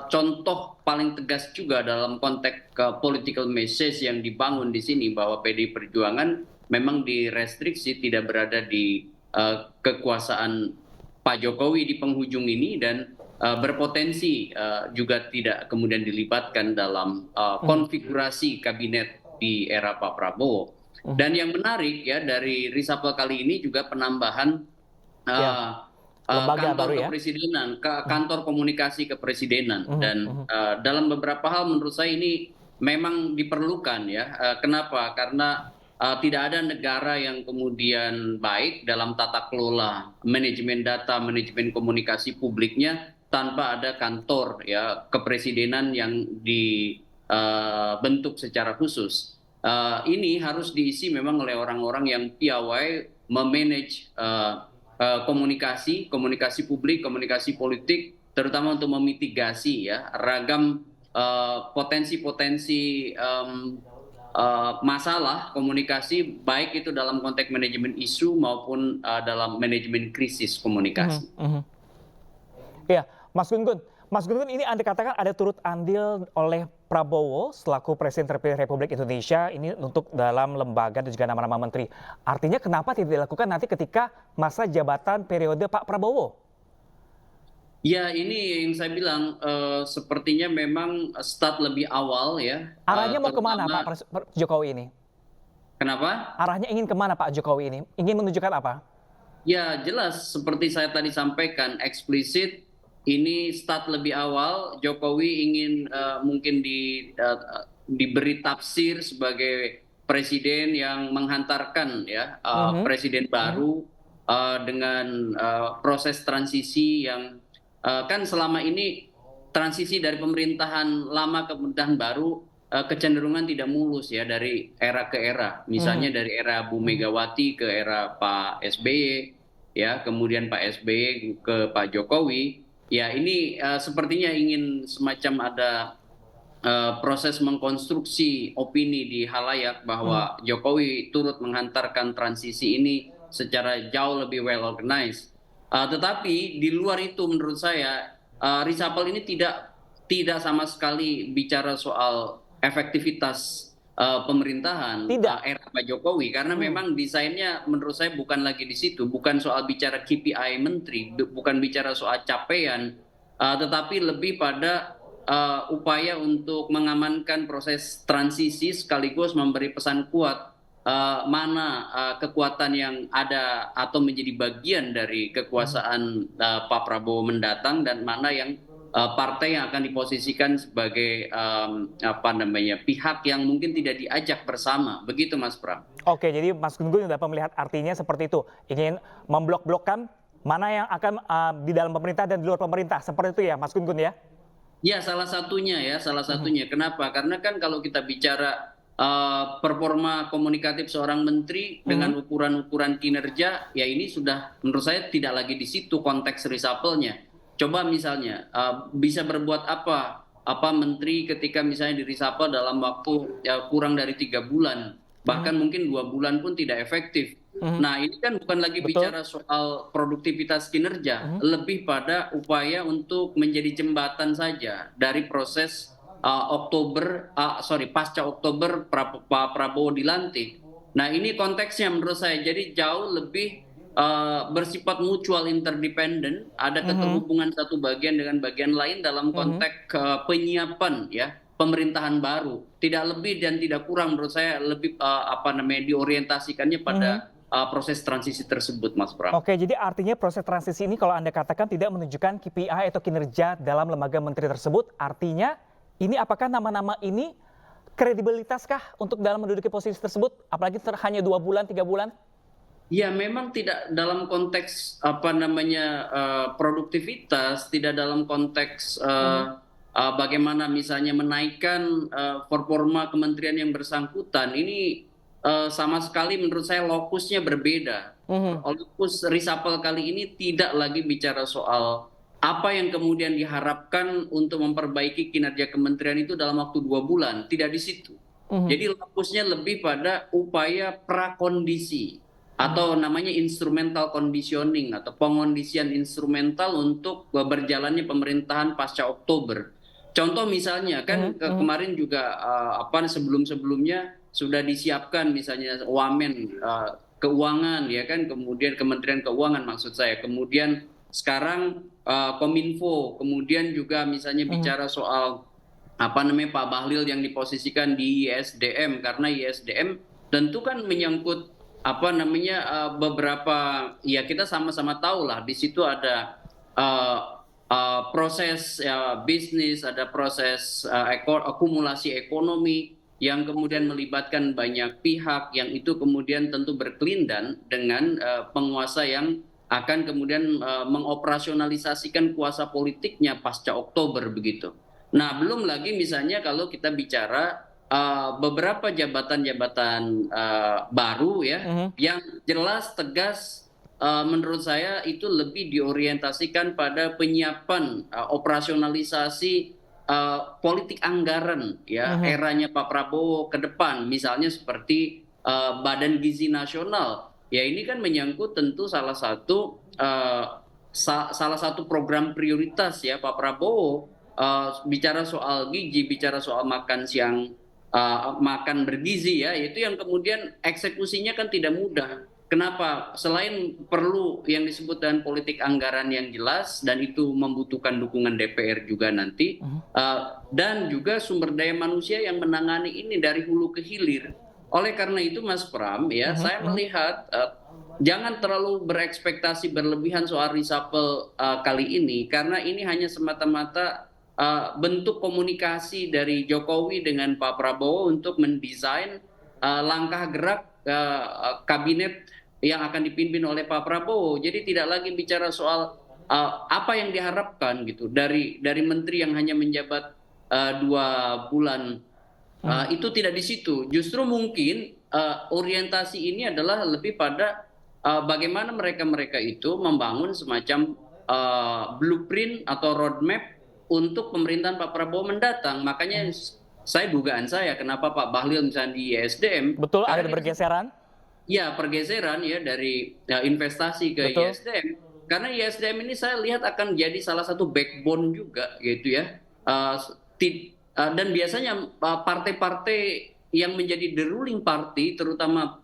contoh paling tegas juga dalam konteks political message yang dibangun di sini, bahwa PDI Perjuangan memang direstriksi, tidak berada di kekuasaan Pak Jokowi di penghujung ini, dan berpotensi juga tidak kemudian dilibatkan dalam konfigurasi kabinet di era Pak Prabowo. Dan yang menarik ya dari reshuffle kali ini juga penambahan lembaga kantor baru ya? kepresidenan, kantor komunikasi kepresidenan, dan dalam beberapa hal menurut saya ini memang diperlukan ya. Kenapa? Karena tidak ada negara yang kemudian baik dalam tata kelola manajemen data, manajemen komunikasi publiknya tanpa ada kantor ya kepresidenan yang dibentuk secara khusus. Ini harus diisi memang oleh orang-orang yang piawai memanage komunikasi publik, komunikasi politik, terutama untuk memitigasi ya ragam potensi-potensi masalah komunikasi, baik itu dalam konteks manajemen isu maupun dalam manajemen krisis komunikasi. Iya, Mas Gun-Gun. Mas Gun-Gun, ini Anda katakan ada turut andil oleh Prabowo selaku Presiden terpilih Republik Indonesia ini untuk dalam lembaga dan juga nama-nama menteri. Artinya kenapa tidak dilakukan nanti ketika masa jabatan periode Pak Prabowo? Ya, ini yang saya bilang sepertinya memang start lebih awal ya. Arahnya mau kemana Pak Jokowi ini? Kenapa? Arahnya ingin kemana Pak Jokowi ini? Ingin menunjukkan apa? Ya jelas, seperti saya tadi sampaikan, eksplisit ini start lebih awal. Jokowi ingin mungkin diberi tafsir sebagai presiden yang menghantarkan ya presiden baru dengan proses transisi yang kan selama ini transisi dari pemerintahan lama ke pemerintahan baru kecenderungan tidak mulus ya dari era ke era. Misalnya dari era Bu Megawati ke era Pak SBY, ya kemudian Pak SBY ke Pak Jokowi. Ya ini sepertinya ingin semacam ada proses mengkonstruksi opini di halayak bahwa Jokowi turut menghantarkan transisi ini secara jauh lebih well organized. Tetapi di luar itu menurut saya reshuffle ini tidak sama sekali bicara soal efektivitas pemerintahan era Pak Jokowi, karena memang desainnya menurut saya bukan lagi di situ, bukan soal bicara KPI menteri, bukan bicara soal capaian, tetapi lebih pada upaya untuk mengamankan proses transisi sekaligus memberi pesan kuat mana kekuatan yang ada atau menjadi bagian dari kekuasaan Pak Prabowo mendatang, dan mana yang partai yang akan diposisikan sebagai pihak yang mungkin tidak diajak bersama, begitu Mas Pram. Oke, jadi Mas Gun-Gun dapat melihat artinya seperti itu, ingin memblok-blokkan mana yang akan di dalam pemerintah dan di luar pemerintah, seperti itu ya Mas Gun-Gun ya? Ya salah satunya. Kenapa? Karena kan kalau kita bicara performa komunikatif seorang menteri dengan ukuran-ukuran kinerja, ya ini sudah menurut saya tidak lagi di situ konteks reshuffle-nya. Coba misalnya bisa berbuat apa menteri ketika misalnya di reshuffle dalam waktu kurang dari 3 bulan, bahkan mungkin 2 bulan pun tidak efektif. Nah ini kan bukan lagi bicara soal produktivitas kinerja, lebih pada upaya untuk menjadi jembatan saja dari proses pasca Oktober Pak Prabowo dilantik. Nah ini konteksnya menurut saya jadi jauh lebih bersifat mutual interdependent, ada keterhubungan satu bagian dengan bagian lain dalam konteks penyiapan ya pemerintahan baru. Tidak lebih dan tidak kurang menurut saya, lebih diorientasikannya pada proses transisi tersebut, Mas Pram. Oke, jadi artinya proses transisi ini kalau Anda katakan tidak menunjukkan KPI atau kinerja dalam lembaga menteri tersebut, artinya ini apakah nama-nama ini kredibilitaskah untuk dalam menduduki posisi tersebut, apalagi hanya 2 bulan, 3 bulan? Ya memang tidak dalam konteks produktivitas, tidak dalam konteks bagaimana misalnya menaikkan performa kementerian yang bersangkutan. Ini sama sekali menurut saya lokusnya berbeda. Lokus reshuffle kali ini tidak lagi bicara soal apa yang kemudian diharapkan untuk memperbaiki kinerja kementerian itu dalam waktu 2 bulan, tidak di situ. Jadi fokusnya lebih pada upaya prakondisi atau namanya instrumental conditioning atau pengondisian instrumental untuk berjalannya pemerintahan pasca Oktober. Contoh misalnya kan kemarin juga sebelum-sebelumnya sudah disiapkan misalnya wamen keuangan ya kan, kemudian Kementerian Keuangan maksud saya, kemudian sekarang Kominfo, kemudian juga misalnya bicara soal Pak Bahlil yang diposisikan di ISDM, karena ISDM tentu kan menyangkut beberapa, ya kita sama-sama tahu lah di situ ada proses bisnis, ada proses akumulasi ekonomi yang kemudian melibatkan banyak pihak, yang itu kemudian tentu berkelindan dengan penguasa yang akan kemudian mengoperasionalisasikan kuasa politiknya pasca Oktober begitu. Nah, belum lagi misalnya kalau kita bicara beberapa jabatan-jabatan baru ya, yang jelas tegas menurut saya itu lebih diorientasikan pada penyiapan operasionalisasi politik anggaran ya, eranya Pak Prabowo ke depan, misalnya seperti Badan Gizi Nasional. Ya ini kan menyangkut tentu salah satu program prioritas ya Pak Prabowo. Bicara soal gizi, bicara soal makan siang, makan bergizi ya, itu yang kemudian eksekusinya kan tidak mudah. Kenapa? Selain perlu yang disebut dengan politik anggaran yang jelas, dan itu membutuhkan dukungan DPR juga nanti, dan juga sumber daya manusia yang menangani ini dari hulu ke hilir. Oleh karena itu Mas Pram ya, saya melihat jangan terlalu berekspektasi berlebihan soal reshuffle kali ini, karena ini hanya semata-mata bentuk komunikasi dari Jokowi dengan Pak Prabowo untuk mendesain langkah gerak kabinet yang akan dipimpin oleh Pak Prabowo. Jadi tidak lagi bicara soal apa yang diharapkan gitu dari menteri yang hanya menjabat 2 bulan. Itu tidak di situ. Justru mungkin orientasi ini adalah lebih pada bagaimana mereka itu membangun semacam blueprint atau roadmap untuk pemerintahan Pak Prabowo mendatang. Makanya dugaan saya kenapa Pak Bahlil misalnya di ISDM. Betul, ada pergeseran? Ya, pergeseran ya dari investasi ke ISDM. Karena ISDM ini saya lihat akan jadi salah satu backbone juga gitu ya. Dan biasanya partai-partai yang menjadi the ruling party, terutama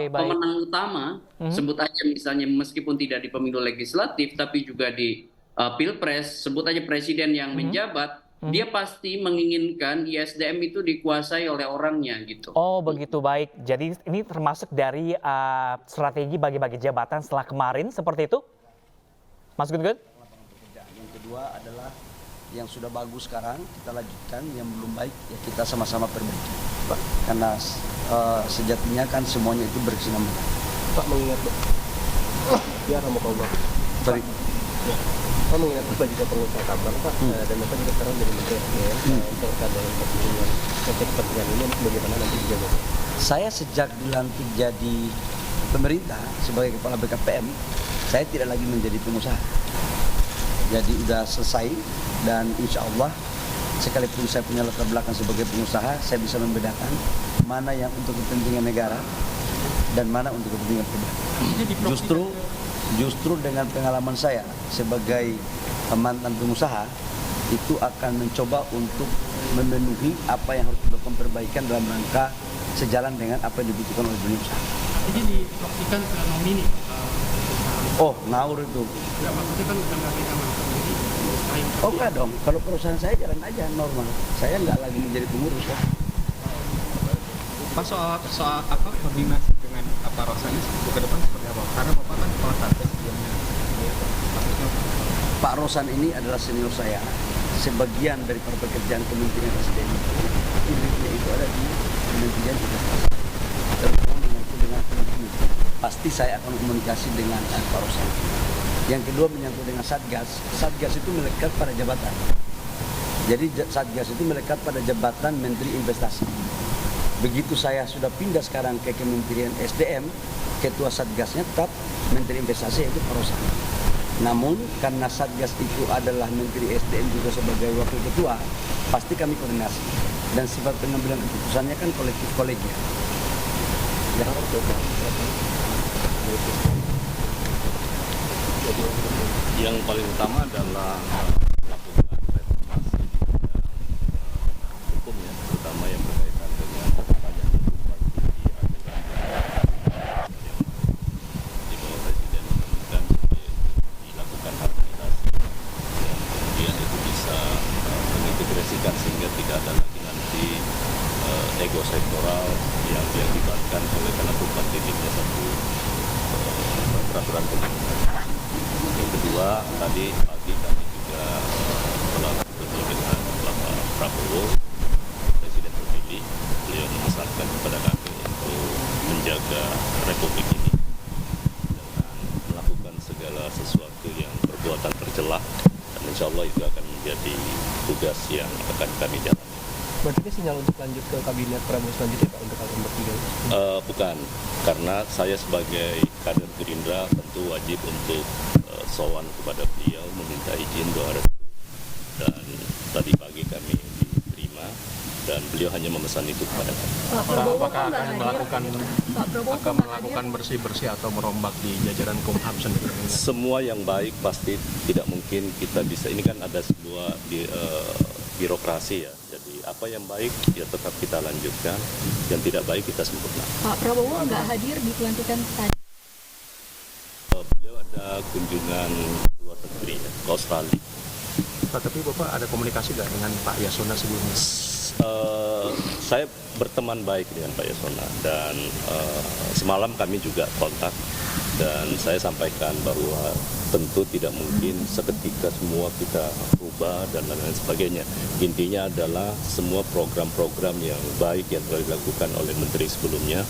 pemenang utama, sebut aja misalnya meskipun tidak di pemilu legislatif tapi juga di Pilpres, sebut aja presiden yang menjabat, dia pasti menginginkan ISDM itu dikuasai oleh orangnya gitu. Oh begitu, baik. Jadi ini termasuk dari strategi bagi-bagi jabatan setelah kemarin seperti itu, Mas Gun-Gun? Yang kedua adalah yang sudah bagus sekarang kita lanjutkan, yang belum baik ya kita sama-sama perbaiki. Karena sejatinya kan semuanya itu berkesinambungan. Pak mengingat ya kamu Sorry. Ya. Pak mengingat Bapak juga pengusaha tambang Pak, dan Bapak juga sekarang jadi menteri terkait dengan kepentingan ini bagaimana nanti dijaga? Saya sejak dilantik jadi pemerintah sebagai kepala BKPM, saya tidak lagi menjadi pengusaha. Jadi sudah selesai, dan insya Allah sekalipun saya punya latar belakang sebagai pengusaha, saya bisa membedakan mana yang untuk kepentingan negara dan mana untuk kepentingan pribadi. Justru dengan pengalaman saya sebagai mantan pengusaha, itu akan mencoba untuk memenuhi apa yang harus dilakukan perbaikan dalam rangka sejalan dengan apa yang dibutuhkan oleh dunia usaha. Jadi diproyeksikan ke nomini. Oh, ngawur itu. Ya, maksudnya kan udah nggak kita masuk. Oh enggak dong, kalau perusahaan saya jalan aja normal. Saya nggak lagi menjadi pengurus kok. Pak, soal apa koordinasi dengan Pak Rosan ke depan seperti apa? Karena Bapak kan kepala satgas sebelumnya. Pak Rosan ini adalah senior saya. Sebagian dari pekerjaan Kementerian SDM itu ada di Kementerian Investasi. Terutama menyangkut dengan Kementerian. Pasti saya akan komunikasi dengan Pak Rosan. Yang kedua menyangkut dengan Satgas. Satgas itu melekat pada jabatan. Jadi Satgas itu melekat pada jabatan Menteri Investasi. Begitu saya sudah pindah sekarang ke Kementerian SDM, ketua Satgasnya tetap Menteri Investasi yaitu Pak Rosan. Namun karena Satgas itu adalah Menteri SDM juga sebagai wakil ketua, pasti kami koordinasi. dan sifat pengambilan keputusannya kan kolektif kolegial. Ya. Yang paling utama adalah melakukan reformasi di bidang hukum ya, terutama yang berkaitan dengan banyak hukuman di aturan di bawah Presiden dan dilakukan harmonisasi dan kemudian itu bisa mengintegrasikan sehingga tidak ada lagi nanti ego sektoral yang diakibatkan oleh karena tumpang tindihnya satu peraturan pemerintah. Yang kedua, tadi pagi kami juga telah bertemu dengan Bapak Prabowo, Presiden terpilih. Beliau memesankan kepada kami untuk menjaga Republik ini dengan melakukan segala sesuatu yang perbuatan tercela, dan insya Allah itu akan menjadi tugas yang akan kami jalani. Berarti ini sinyal untuk lanjut ke kabinet Prabowo selanjutnya Pak untuk kalian bertiga? Bukan, karena saya sebagai kader Gerindra tentu wajib untuk sowan kepada beliau meminta izin doa restu, dan tadi pagi kami diterima dan beliau hanya memesan itu kepada kami. Apakah akan melakukan bersih-bersih atau merombak di jajaran Kumham sendiri? Semua yang baik pasti tidak mungkin kita bisa, ini kan ada sebuah birokrasi ya, jadi apa yang baik ya tetap kita lanjutkan, yang tidak baik kita sempurna. Pak Prabowo nggak hadir di pelantikan tadi. Beliau ada kunjungan luar negeri ya, ke Australia. Pak, tapi Bapak ada komunikasi nggak dengan Pak Yasona sebelumnya? Saya berteman baik dengan Pak Yasona dan semalam kami juga kontak dan saya sampaikan bahwa tentu tidak mungkin seketika semua kita rubah dan lain-lain sebagainya. Intinya adalah semua program-program yang baik yang telah dilakukan oleh menteri sebelumnya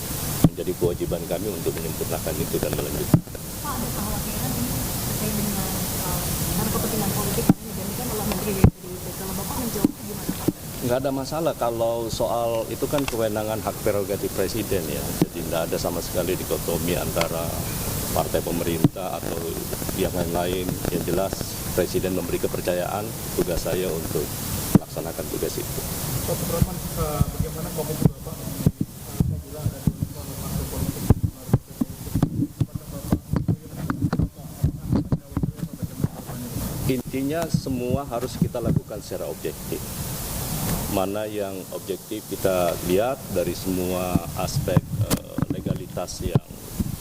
menjadi kewajiban kami untuk menyempurnakan itu dan melanjutkan. Pak, ada kekhawatiran ini terkait dengan karena kepentingan politik karena digantikan oleh menteri PDIP. Kalau Bapak menjawab gimana Pak? Nggak ada masalah kalau soal itu kan kewenangan hak prerogatif presiden ya. Jadi nggak ada sama sekali dikotomi antara partai pemerintah atau yang lain-lain. Yang jelas presiden memberi kepercayaan, tugas saya untuk melaksanakan tugas itu. Pak Supraman, bagaimana komitmen Bapak apabila ada dua partai politik Intinya semua harus kita lakukan secara objektif. Mana yang objektif kita lihat dari semua aspek legalitas yang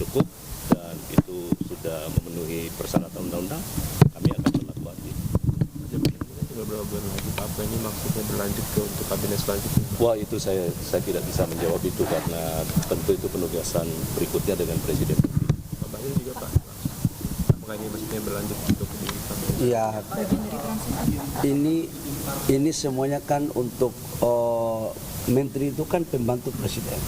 cukup dan itu sudah memenuhi persyaratan undang-undang, kami akan berlakukan itu. Tinggal berapa bulan lagi Pak? Apa ini maksudnya berlanjut ke untuk kabinet selanjutnya? Wah, itu saya tidak bisa menjawab itu karena tentu itu penugasan berikutnya dengan Presiden. Pak Bahlil juga Pak, apakah ini maksudnya berlanjut untuk di kabinet? Iya, ini semuanya kan untuk menteri itu kan pembantu presiden.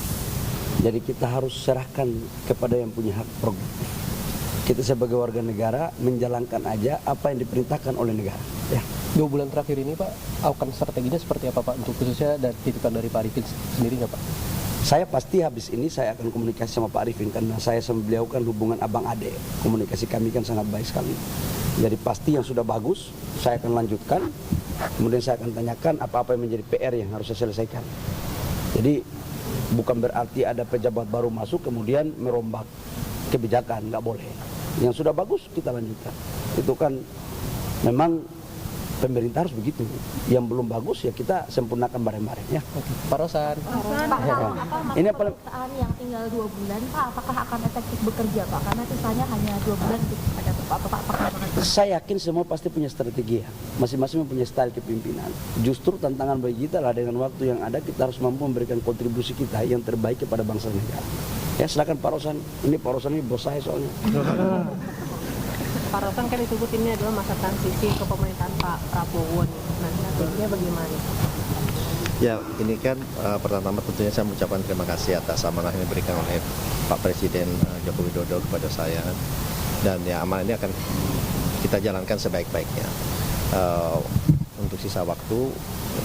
Jadi kita harus serahkan kepada yang punya hak prerogatif. Kita sebagai warga negara menjalankan aja apa yang diperintahkan oleh negara. Ya. 2 bulan terakhir ini Pak, akan strateginya seperti apa Pak? Untuk khususnya dari titipan dari Pak Arifin sendiri nggak Pak? Saya pasti habis ini saya akan komunikasi sama Pak Arifin karena saya sama beliau kan hubungan abang ade. Komunikasi kami kan sangat baik sekali. Jadi pasti yang sudah bagus saya akan lanjutkan. Kemudian saya akan tanyakan apa-apa yang menjadi PR yang harus saya selesaikan. Jadi bukan berarti ada pejabat baru masuk kemudian merombak kebijakan, nggak boleh. Yang sudah bagus kita lanjutkan. Itu kan memang pemerintah harus begitu. Yang belum bagus ya kita sempurnakan bareng-bareng ya. Pak Rosan. Pak, ini apa yang tinggal 2 bulan Pak, apakah akan efektif bekerja Pak? Karena sisanya hanya 2 bulan ada Pak. Saya yakin semua pasti punya strategi ya. Masing-masing mempunyai style kepemimpinan. Justru tantangan bagi kita lah dengan waktu yang ada kita harus mampu memberikan kontribusi kita yang terbaik kepada bangsa dan negara. Ya silakan Pak Rosan. Ini Pak Rosan ini bos saya soalnya. Pak Rosan kan disebut ini adalah masa transisi ke pemerintahan Pak Prabowo nih. Nah, strateginya bagaimana? Ya, ini kan pertama tentunya saya mengucapkan terima kasih atas amanah yang diberikan oleh Pak Presiden Joko Widodo kepada saya. Dan ya amanah ini akan kita jalankan sebaik-baiknya. Untuk sisa waktu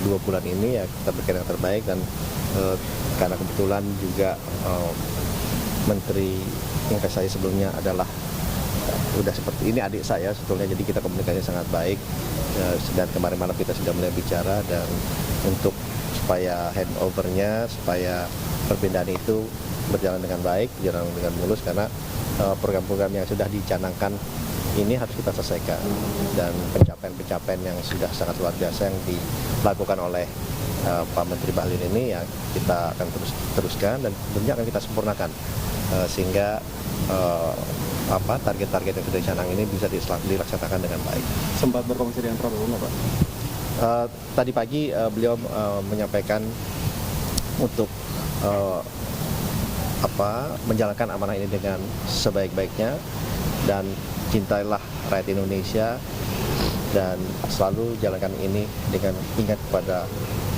2 bulan ini ya kita berikan yang terbaik dan karena kebetulan juga Menteri Investasi sebelumnya adalah udah seperti ini adik saya sebetulnya, jadi kita komunikasi sangat baik dan kemarin malam kita sudah mulai bicara dan untuk supaya handovernya, supaya perpindahan itu berjalan dengan baik, berjalan dengan mulus, karena program-program yang sudah dicanangkan ini harus kita selesaikan, dan pencapaian-pencapaian yang sudah sangat luar biasa yang dilakukan oleh Pak Menteri Bahlil ini ya kita akan teruskan dan tentunya akan kita sempurnakan sehingga target-target yang sudah dicanang ini bisa dilaksanakan dengan baik. Sempat berkomunikasi dengan Prabowo nggak, Pak? Tadi pagi beliau menyampaikan untuk menjalankan amanah ini dengan sebaik-baiknya, dan cintailah rakyat Indonesia dan selalu jalankan ini dengan ingat kepada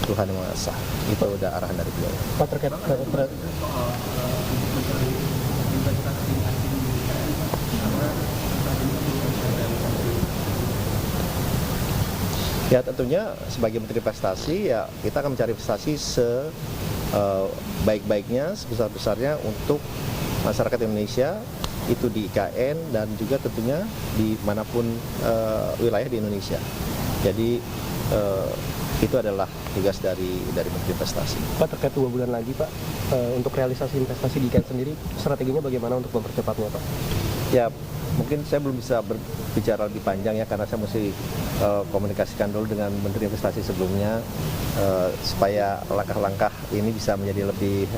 Tuhan Yang Maha Esa. Itu udah arahan dari beliau. Pak, terkait ya tentunya sebagai Menteri Investasi ya kita akan mencari investasi sebaik-baiknya, sebesar-besarnya untuk masyarakat Indonesia, itu di IKN dan juga tentunya di manapun wilayah di Indonesia. Jadi itu adalah tugas dari Menteri Investasi. Pak, terkait 2 bulan lagi, Pak, untuk realisasi investasi di IKN sendiri, strateginya bagaimana untuk mempercepatnya, Pak? Ya, mungkin saya belum bisa berbicara lebih panjang ya, karena saya mesti komunikasikan dulu dengan Menteri Investasi sebelumnya supaya langkah-langkah ini bisa menjadi lebih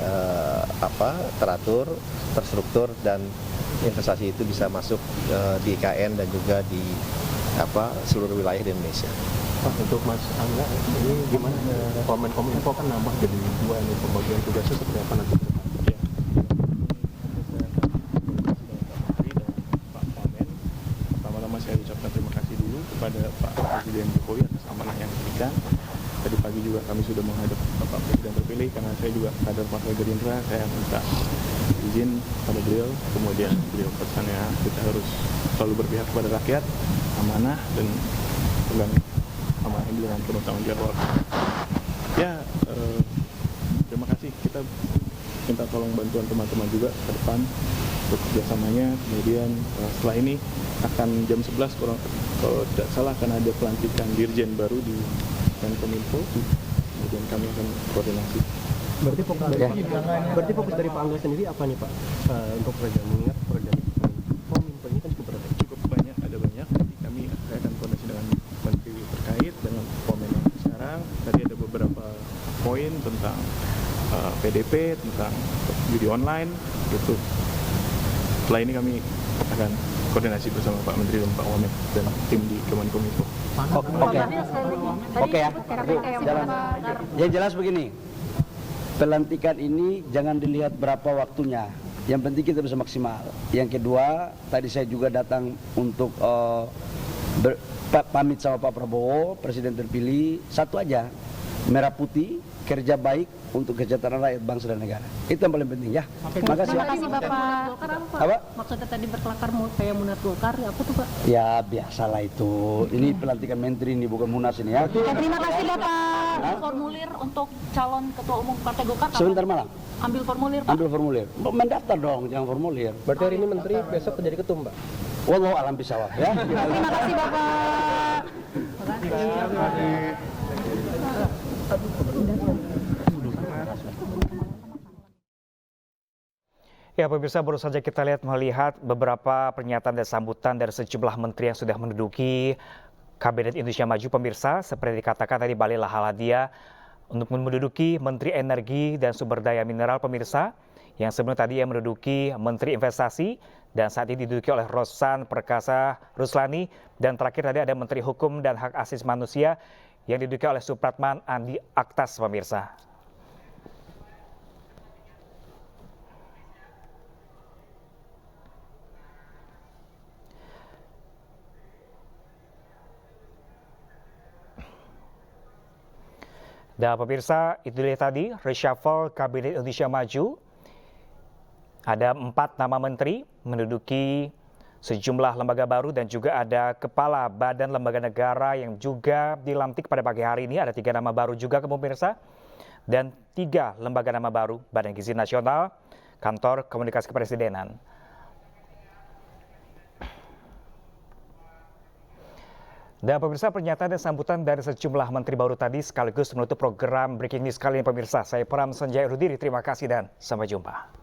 teratur, terstruktur, dan investasi itu bisa masuk di IKN dan juga di seluruh wilayah di Indonesia. Pak, untuk Mas Angga, ini gimana Kominfo kan nambah jadi 2 nih, pembagian tugasnya seperti apa nanti? Saya ucapkan terima kasih dulu kepada Pak Presiden Jokowi atas amanah yang diberikan. Tadi pagi juga kami sudah menghadap Bapak Presiden terpilih, karena saya juga kader Partai Gerindra. Saya minta izin pada beliau, kemudian beliau pesannya kita harus selalu berpihak kepada rakyat, amanah, dan pegang amanah ini dengan penuh tanggung jawab. Ya, terima kasih. Kita minta tolong bantuan teman-teman juga ke depan untuk kerjasamanya. Kemudian setelah ini akan jam 11 kalau tidak salah akan ada pelantikan Dirjen baru di Menkominfo. Kemudian kami akan koordinasi. Berarti fokus dari Pak Angga sendiri apa nih, Pak? Untuk program, mengingat program Kominfo ini kan cukup banyak, ada banyak. Jadi saya akan koordinasi dengan menteri terkait dengan komen yang sekarang. Tadi ada beberapa poin tentang PDP, tentang judi online gitu. Setelah ini kami akan koordinasi bersama Pak Menteri dan Pak Wamen dan tim di Kemenkominfo. Oke ya. Jalan. Yang jelas begini, pelantikan ini jangan dilihat berapa waktunya. Yang penting kita bisa maksimal. Yang kedua, tadi saya juga datang untuk pamit sama Pak Prabowo, Presiden terpilih. Satu aja, merah putih, kerja baik untuk kesejahteraan rakyat bangsa dan negara. Itu yang paling penting ya. Terima kasih Bapak. Apa? Maksudnya tadi berkelakar kayak Munas Golkar, apa tuh Pak? Ya biasalah itu. Ini pelantikan menteri ini, bukan Munas ini ya. Terima kasih Bapak. Formulir untuk calon ketua umum Partai Golkar. Sebentar malam. Ambil formulir Pak. Ambil formulir. Mendaftar dong, jangan formulir. Berarti hari ini menteri, besok jadi ketum, Pak? Wallahu alam bisawab ya. Terima kasih Bapak. Ya pemirsa, baru saja kita melihat beberapa pernyataan dan sambutan dari sejumlah menteri yang sudah menduduki Kabinet Indonesia Maju pemirsa. Seperti dikatakan tadi Bahlil Lahadalia untuk menduduki Menteri Energi dan Sumber Daya Mineral pemirsa. Yang sebelumnya tadi yang menduduki Menteri Investasi dan saat ini diduduki oleh Rosan Perkasa Ruslani. Dan terakhir tadi ada Menteri Hukum dan Hak Asasi Manusia yang diduduki oleh Supratman Andi Aktas pemirsa. Dan pemirsa, itu dia tadi reshuffle Kabinet Indonesia Maju. Ada 4 nama menteri menduduki sejumlah lembaga baru dan juga ada kepala badan lembaga negara yang juga dilantik pada pagi hari ini. Ada 3 nama baru juga pemirsa dan 3 lembaga nama baru, Badan Gizi Nasional, Kantor Komunikasi Kepresidenan. Dan pemirsa, pernyataan dan sambutan dari sejumlah menteri baru tadi sekaligus menutup program Breaking News kali ini pemirsa. Saya Pram Sanjaya Rudiri, terima kasih dan sampai jumpa.